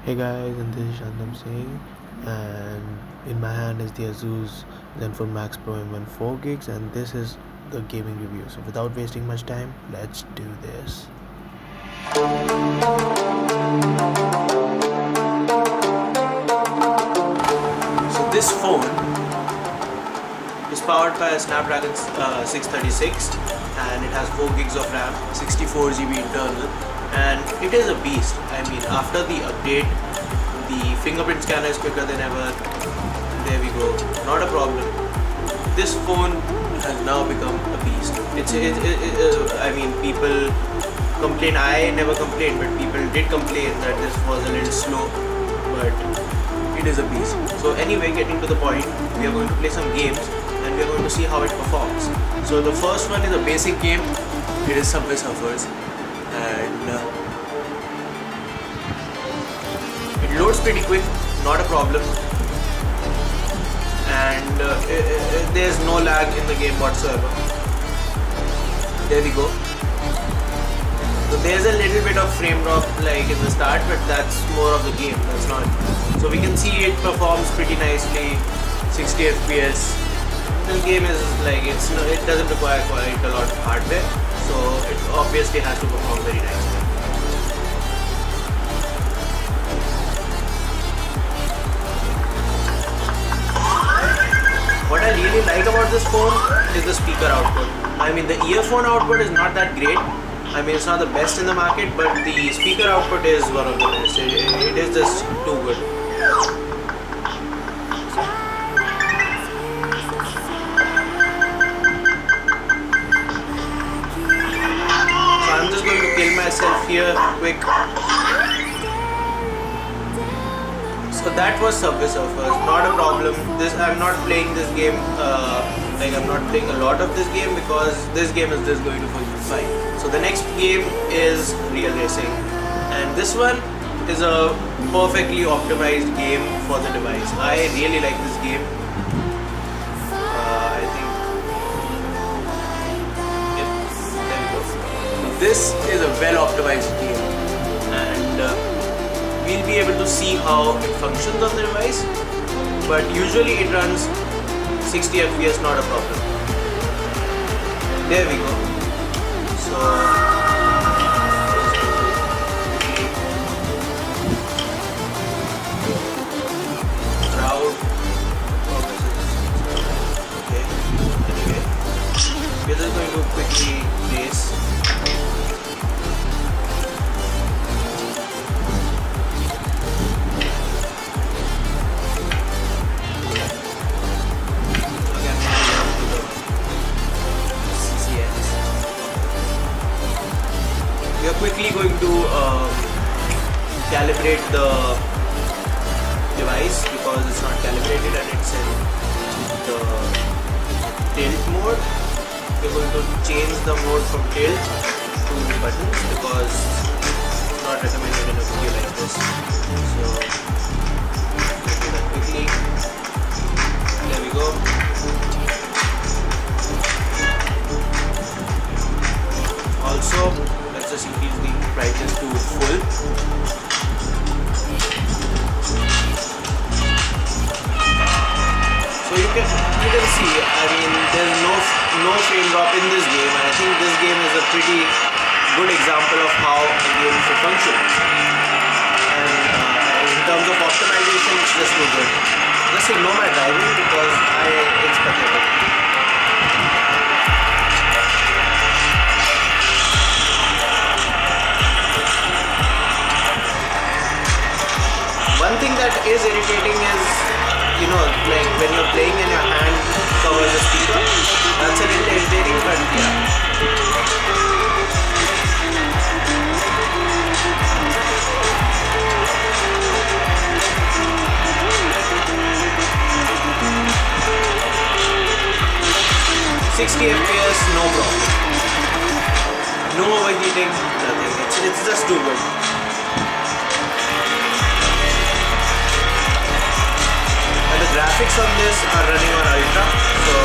Hey guys, and this is Shantum Singh, and in my hand is the Asus Zenfone Max Pro M1 4GB, and this is the gaming review. So without wasting much time, let's do this. So this phone is powered by a Snapdragon 636 and it has 4GB of RAM, 64GB internal, and it is a beast. I mean, after the update, the fingerprint scanner is quicker than ever. There we go, not a problem. This phone has now become a beast. I mean, people complain, I never complained, but people did complain that this was a little slow, but it is a beast. So anyway, getting to the point, we are going to play some games and we are going to see how it performs. So the first one is a basic game. It is Subway Surfers, and it loads pretty quick, not a problem, and there's no lag in the game whatsoever. There we go. So there's a little bit of frame drop like in the start, but that's more of the game, that's not. So we can see it performs pretty nicely, 60 FPS. This game is like, it doesn't require quite a lot of hardware, so it obviously has to perform very nicely. What I really like about this phone is the speaker output. I mean, the earphone output is not that great. I mean, it's not the best in the market, but the speaker output is one of the best. It is just too good. So I'm just going to kill myself here quick. So that was Subway Surfers, not a problem. I'm not playing this game, I'm not playing a lot of this game because this game is just going to be fine. So the next game is Real Racing, and this one is a perfectly optimized game for the device. I really like this game. I think, yep, there we go. So this is a well optimized game, and we'll be able to see how it functions on the device, but usually it runs 60 FPS, not a problem. There we go. So crowd. Okay. Anyway, we're just going to quickly race. We are quickly going to calibrate the device because it's not calibrated and it's in the tilt mode. We're going to change the mode from tilt to buttons because it's not recommended in a video like this. So we'll do that quickly. There we go. Also, let's just increase the brightness to full. So you can see, I mean, there's no frame drop in this game. I think this game is a pretty good example of how a game should function. And in terms of optimization, it's just too good. Just ignore my driving because it's pathetic. One thing that is irritating is, like when you're playing and your hand covers the speaker. That's a little irritating, but yeah. 60 FPS, no problem. No overheating, nothing. It's just too good. And the graphics on this are running on Ultra, so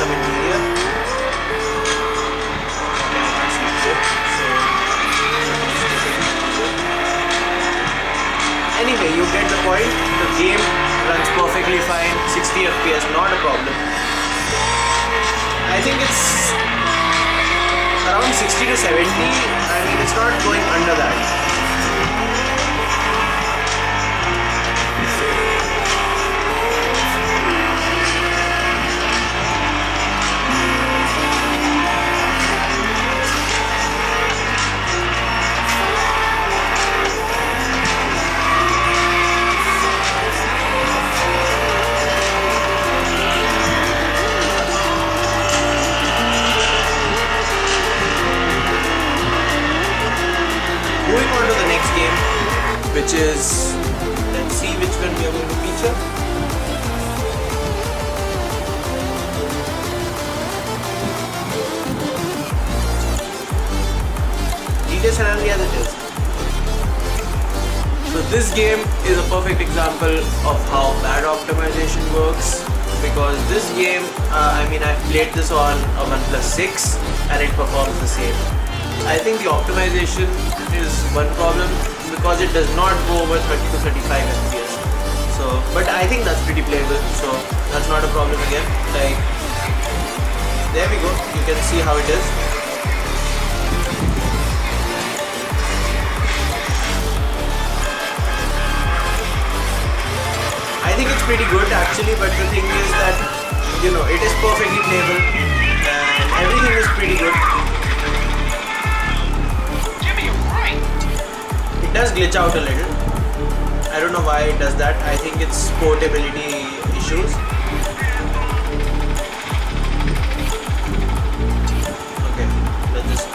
some interior. Anyway, you get the point. The game runs perfectly fine, 60 FPS, not a problem. I think it's around 60 to 70. I mean, it's not going under that. Moving on to the next game, which is, let's see which one we are going to feature. DJ San Andreas it is. So this game is a perfect example of how bad optimization works, because this game, I mean, I've played this on a OnePlus 6 and it performs the same. I think the optimization is one problem because it does not go over 30 to 35 FPS. So, but I think that's pretty playable, so that's not a problem again. Like, there we go. You can see how it is. I think it's pretty good actually, but the thing is that, you know, it is perfectly playable and everything is pretty good. It does glitch out a little. I don't know why it does that. I think it's portability issues. Okay, let's just.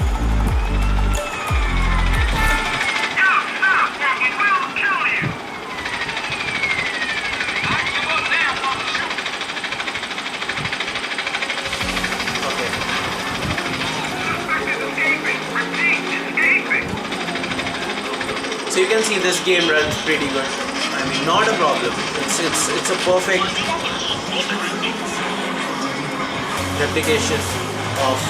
So you can see this game runs pretty good. I mean, not a problem. It's a perfect replication of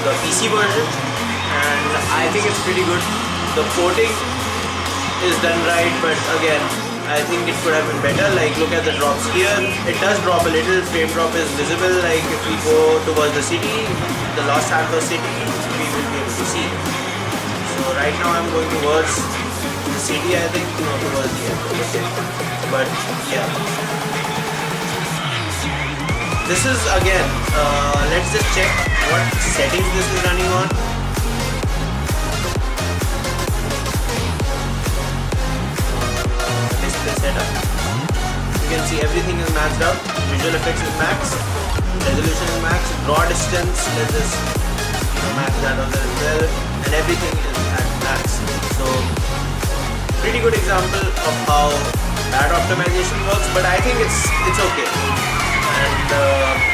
the PC version, and I think it's pretty good. The porting is done right, but again, I think it could have been better. Like, look at the drops here. It does drop a little. Frame drop is visible. Like, if we go towards the city, the Los Santos city, we will be able to see. So right now I'm going towards the city, I think, no, towards the airport. But yeah, this is again, let's just check what settings this is running on. Display setup. You can see everything is maxed out. Visual effects is max, resolution is max, draw distance, let's just max that on there as well, and everything is at max. So pretty good example of how bad optimization works, but I think it's okay, and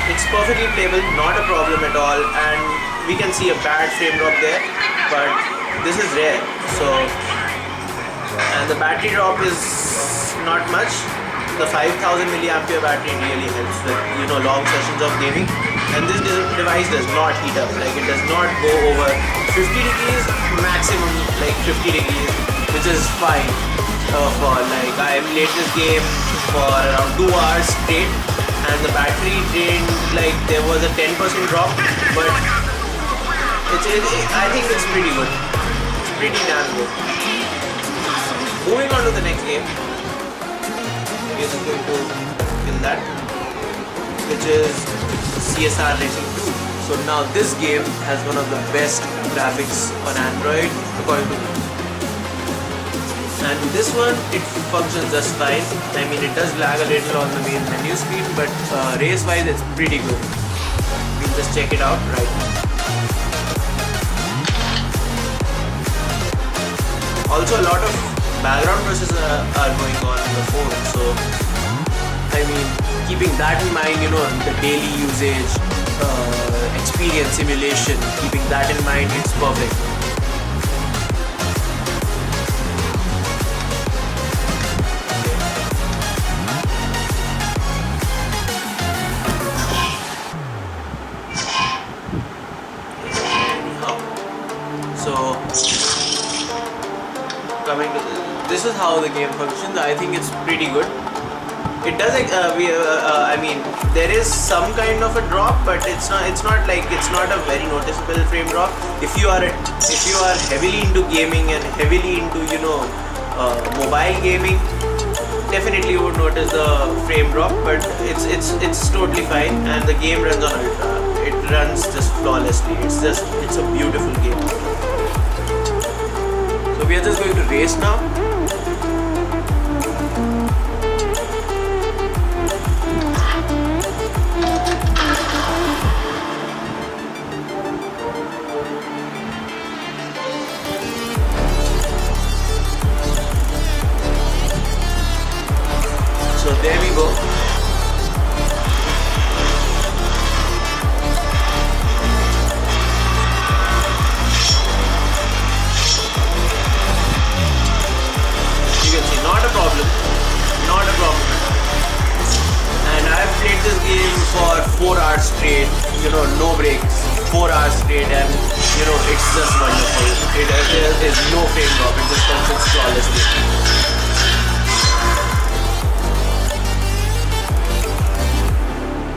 it's perfectly playable, not a problem at all. And we can see a bad frame drop there, but this is rare. So, and the battery drop is not much. The 5000 milliampere battery really helps with, you know, long sessions of gaming, and this device does not heat up. Like, it does not go over 50 degrees, maximum like 50 degrees, which is fine for, like, I played this game for around 2 hours straight, and the battery drained, like, there was a 10% drop, but I think it's pretty good. It's pretty damn good. Moving on to the next game, we're just going to kill that, which is CSR Racing 2. So now this game has one of the best graphics on Android according to me. And this one, it functions just fine. I mean, it does lag a little on the main menu screen, but race wise it's pretty good. We'll just check it out right now. Also, a lot of background processes are going on the phone, so I mean, keeping that in mind, you know, the daily usage, experience simulation, keeping that in mind, it's perfect. coming to this is how the game functions. I think it's pretty good. It does I mean, there is some kind of a drop, but it's not a very noticeable frame drop. If you are heavily into gaming and heavily into mobile gaming, definitely you would notice the frame drop, but it's totally fine, and the game runs on ultra. It runs just flawlessly. It's a beautiful game. So we are just going to race now. So there we go. You can see, not a problem at all. And I've played this game for 4 hours straight, no breaks, 4 hours straight, and it's just wonderful. There is no frame drop, it just functions flawlessly.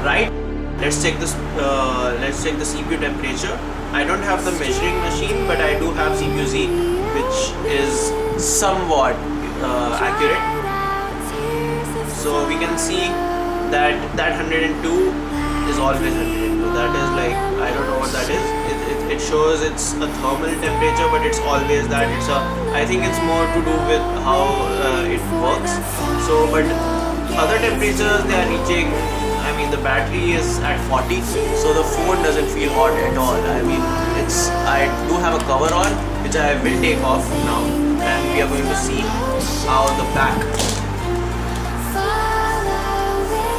Right, let's check this. Let's check the CPU temperature. I don't have the measuring machine, but I do have CPU Z, which is somewhat accurate. So we can see that 102 is always 102. That is like, I don't know what that is. It shows it's a thermal temperature, but it's always that. I think it's more to do with how it works. So, but other temperatures they are reaching. I mean, the battery is at 40, so the phone doesn't feel hot at all. I mean, I do have a cover on, which I will take off now, and we are going to see how the back.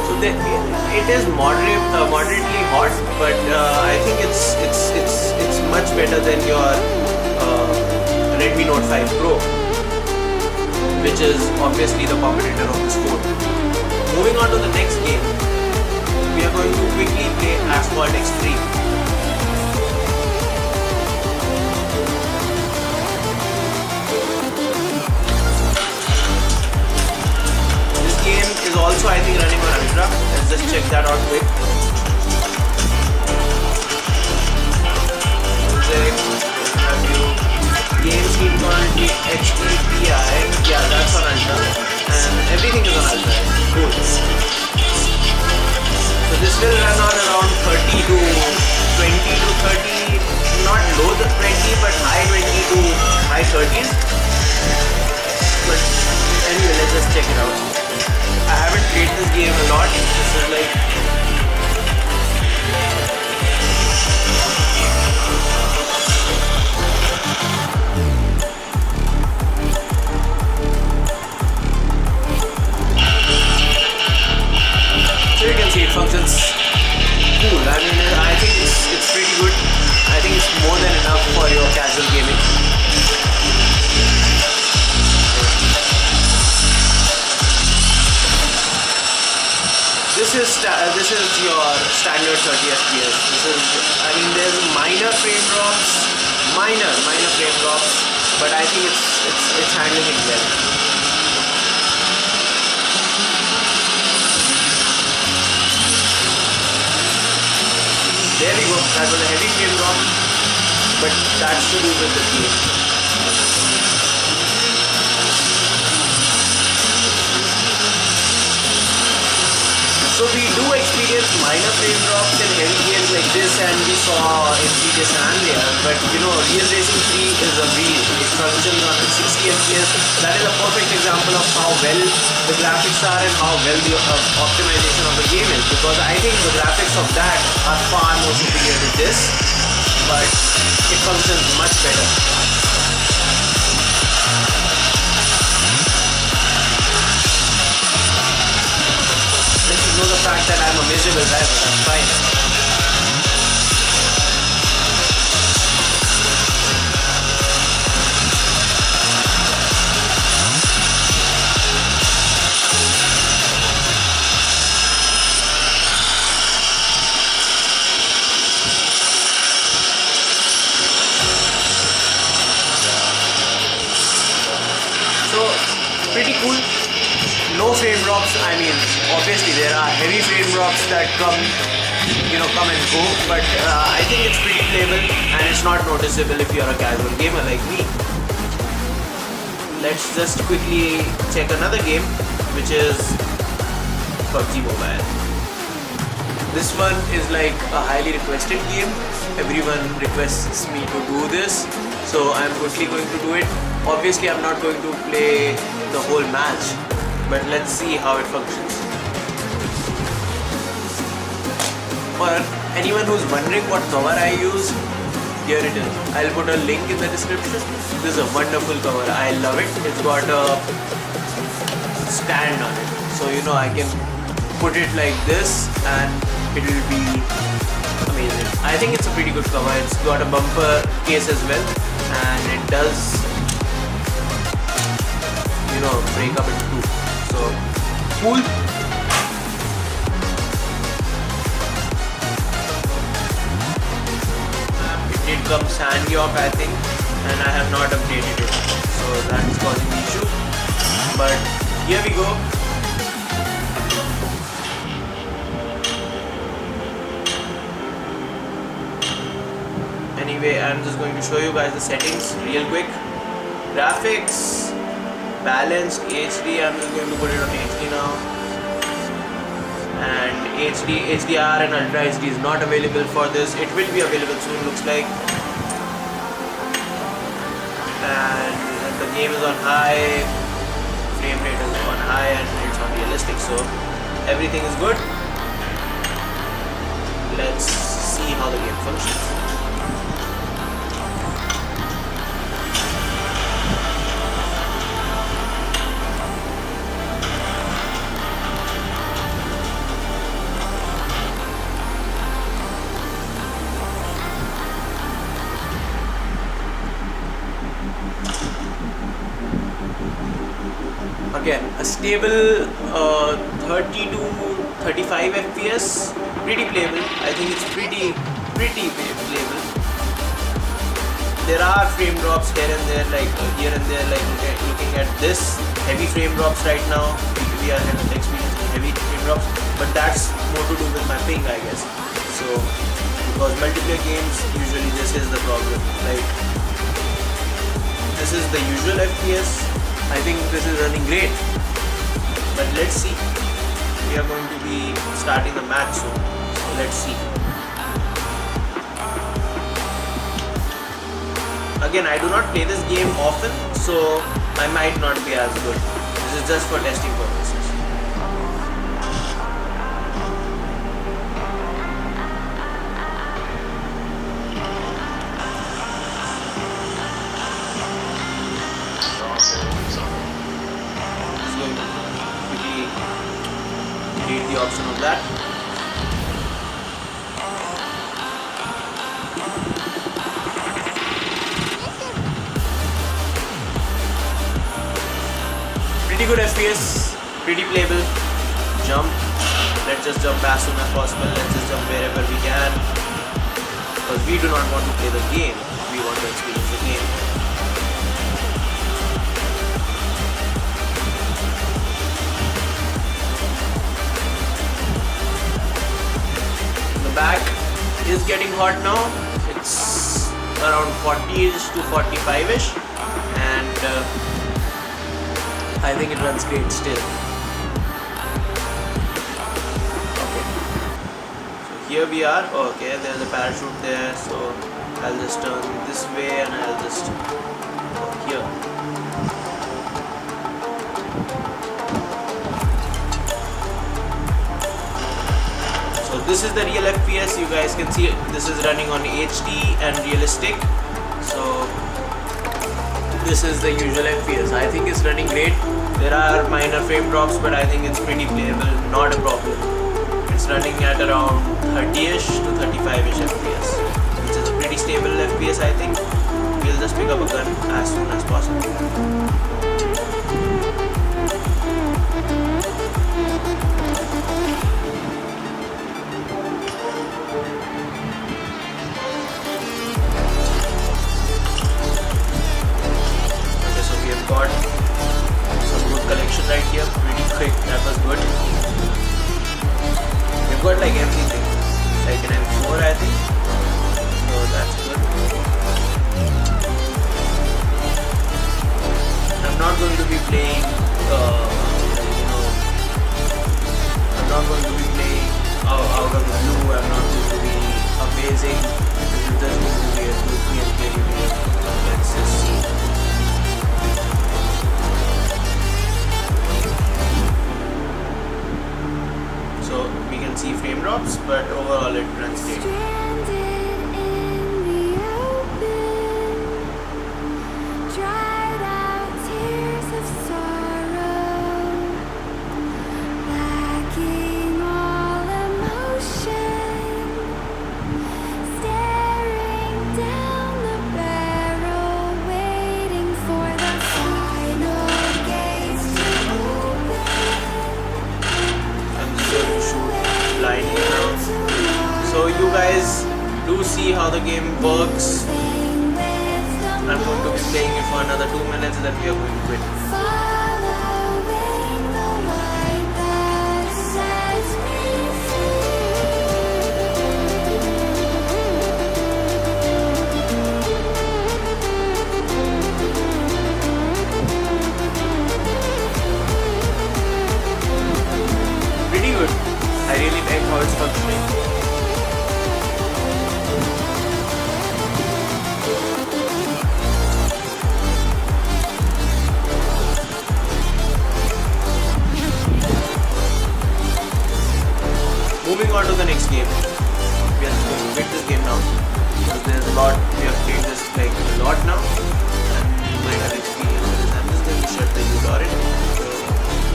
So it is moderately hot, but I think it's much better than your Redmi Note 5 Pro, which is obviously the competitor of this phone. Moving on to the next game. We are going to quickly play Asphalt Extreme. This game is also, I think, running on Ultra. Let's just check that out quick. Music, review, game scene quality, HD, PI. Yeah, that's on Ultra. And everything is on Ultra. Cool. So this will run on around 30 to 20 to 30, not low 20 but high 20 to high 30s. But anyway, let's just check it out. I haven't played this game a lot. This is like you can see it functions cool. I mean, I think it's pretty good. I think it's more than enough for your casual gaming. This is your standard 30 FPS. I mean, there's minor frame drops, minor frame drops, but I think it's handling it well. There we go, that was a heavy frame drop, but that's to do with the game. So we do experience minor frame drops in heavy games like this, and we saw in GTA San Andreas, but Real Racing 3 is a breeze. It functions on 60 FPS. That is a perfect example of how well the graphics are and how well the optimization of the game is, because I think the graphics of that are far more superior to this, but it functions much better. Let's ignore the fact that I'm a miserable driver, that's fine. pretty cool. No frame drops. I mean, obviously there are heavy frame drops that come and go, but I think it's pretty playable and it's not noticeable if you're a casual gamer like me. Let's just quickly check another game, which is Pubg Mobile. This one is like a highly requested game. Everyone requests me to do this, so I'm quickly going to do it. Obviously I'm not going to play the whole match, but let's see how it functions. For anyone who's wondering what cover I use, here it is. I'll put a link in the description. This is a wonderful cover. I love it. It's got a stand on it, so I can put it like this and it will be amazing. I think it's a pretty good cover. It's got a bumper case as well, and it does break up in two. So cool. It did come sandy off, I think, and I have not updated it, so that is causing the issue. But here we go. Anyway, I'm just going to show you guys the settings real quick. Graphics, balanced, HD. I'm just going to put it on HD now. And HD, HDR and Ultra HD is not available for this. It will be available soon, looks like. And the game is on high, frame rate is on high, and it's on realistic, so everything is good. Let's see how the game functions. Again, a stable 30 to 35 FPS, pretty playable. I think it's pretty playable. There are frame drops here and there, like looking at this heavy frame drops right now. We are experiencing heavy frame drops, but that's more to do with my ping, I guess. So, because multiplayer games, usually this is the problem. Like, this is the usual FPS. I think this is running great, but let's see. We are going to be starting the match soon, so let's see. Again, I do not play this game often, so I might not be as good. This is just for testing purposes. Read the option of that. Pretty good FPS, pretty playable. Jump. Let's just jump as soon as possible. Let's just jump wherever we can, because we do not want to play the game. We want to experience the game. Back is getting hot now. It's around 40ish to 45ish, and I think it runs great still. Okay, so here we are. Okay, there's a parachute there, so I'll just turn this way and I'll just go here. This is the real FPS. You guys can see this is running on HD and realistic. So this is the usual FPS. I think it's running great. There are minor frame drops, but I think it's pretty playable, not a problem. It's running at around 30ish to 35ish FPS, which is a pretty stable FPS. I think we'll just pick up a gun as soon as possible. Got some good collection see how the game works. I'm going to be playing it for another 2 minutes, then we are going to quit. Pretty good. I really like how it's functioning. Moving on to the next game. We are going to quit this game now because there's a lot. We have played this like a lot now, and you might have experience with this. I'm just going to shut the uTorrent.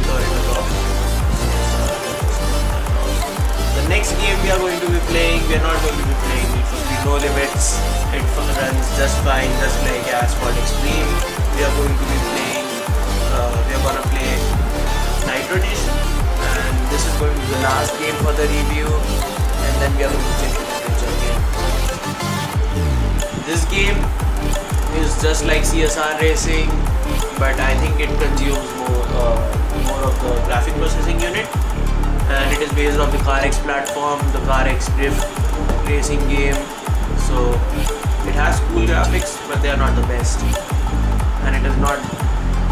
uTorrent off. The next game we are going to be playing, we are not going to be playing. It will be No Limits. It runs just fine, just like Asphalt Extreme. We are going to be playing. We are gonna play Nitro Nation. And this is going to be the last game for the review, and then we are going to play the temperature game. This game is just like CSR racing, but I think it consumes more of the graphic processing unit, and it is based on the CarX platform, the CarX drift racing game. So it has cool graphics, but they are not the best, and it is not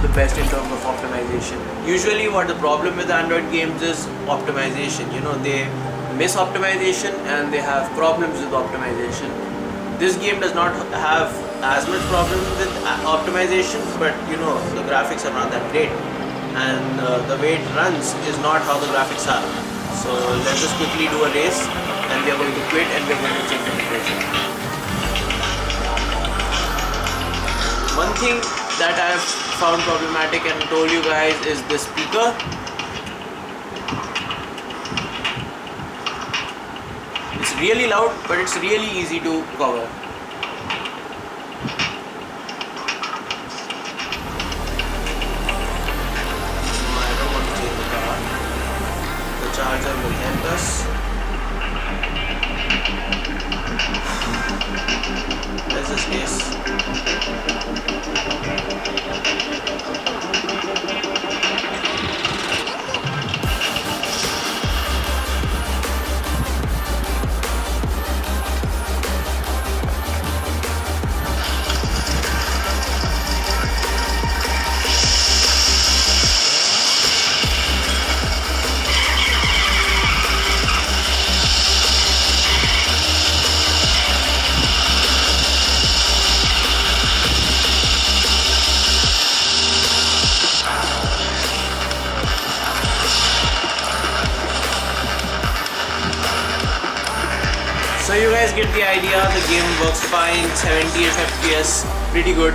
the best in terms of optimization. Usually what the problem with Android games is optimization. You know, they miss optimization and they have problems with optimization. This game does not have as much problem with optimization, but you know, the graphics are not that great, and the way it runs is not how the graphics are. So let's just quickly do a race, and we are going to quit and we are going to check the temperature. One thing that I have found problematic and told you guys is this speaker. It's really loud, but it's really easy to cover. I don't want to change the car. The charger will help us. There's this case. So you guys get the idea, the game works fine, 78 FPS, pretty good.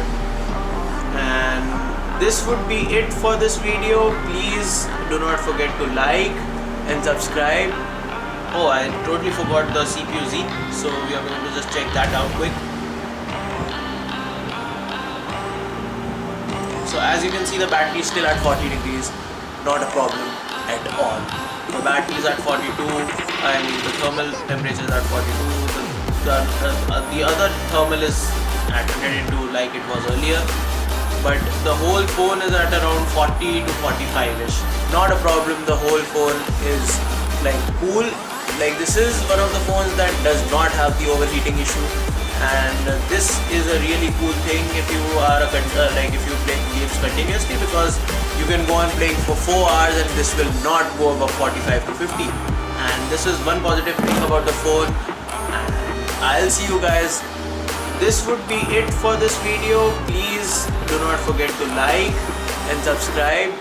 And this would be it for this video. Please do not forget to like and subscribe. Oh, I totally forgot the CPU Z, so we are going to just check that out quick. So as you can see, the battery is still at 40 degrees, not a problem at all. The battery is at 42, I mean the thermal temperature is at 42, the other thermal is at 102 like it was earlier, but the whole phone is at around 40 to 45ish. Not a problem, the whole phone is like cool. Like this is one of the phones that does not have the overheating issue, and this is a really cool thing if you are if you play games continuously, because you can go on playing for 4 hours and this will not go above 45 to 50. And this is one positive thing about the phone. And I'll see you guys. This would be it for this video. Please do not forget to like and subscribe.